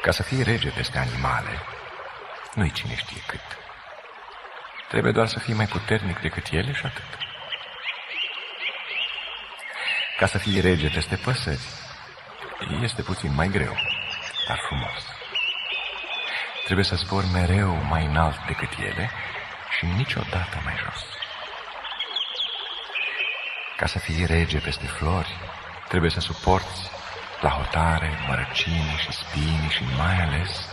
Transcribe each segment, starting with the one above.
Ca să fii rege peste animale, nu-i cine știe cât. Trebuie doar să fii mai puternic decât ele și atât. Ca să fii rege peste păsări, este puțin mai greu, dar frumos. Trebuie să zbori mereu mai înalt decât ele și niciodată mai jos. Ca să fii rege peste flori, trebuie să suporți la hotare, mărăcini și spini și mai ales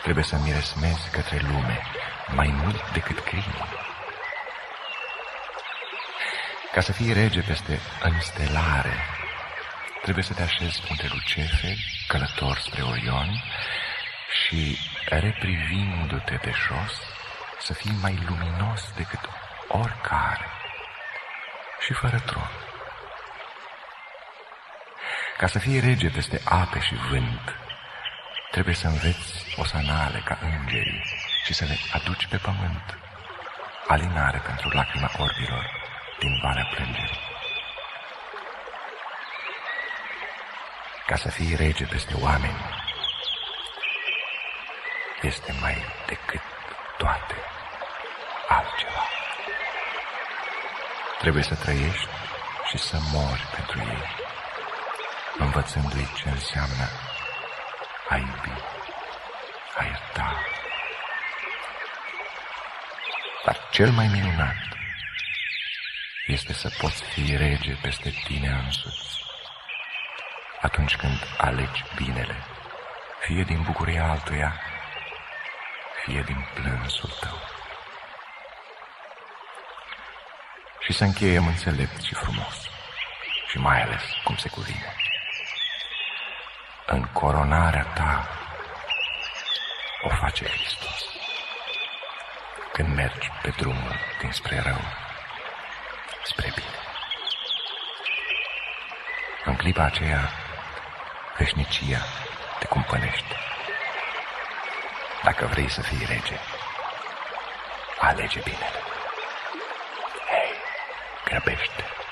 trebuie să miresmezi către lume mai mult decât câinii. Ca să fii rege peste înstelare, trebuie să te așezi între luceferi, călători spre Orion și, reprivindu-te de jos, să fii mai luminos decât oricare și fără tron. Ca să fii rege peste ape și vânt, trebuie să înveți osanale ca îngerii și să le aduci pe pământ, alinare pentru lacrima orbilor din Valea Plângerii. Ca să fii rege peste oameni, este mai decât toate altceva. Trebuie să trăiești și să mori pentru ei, învățându-i ce înseamnă a iubi, a ierta. Dar cel mai minunat este să poți fi rege peste tine însuți, atunci când alegi binele, fie din bucuria altuia, fie din plânsul tău. Și să încheiem înțelept și frumos, și mai ales cum se cuvine. În coronarea ta o face Hristos, când mergi pe drumul dinspre rău spre bine. În clipa aceea, veșnicia te cumpănește. Dacă vrei să fii rege, alege binele. Hei, grăbește!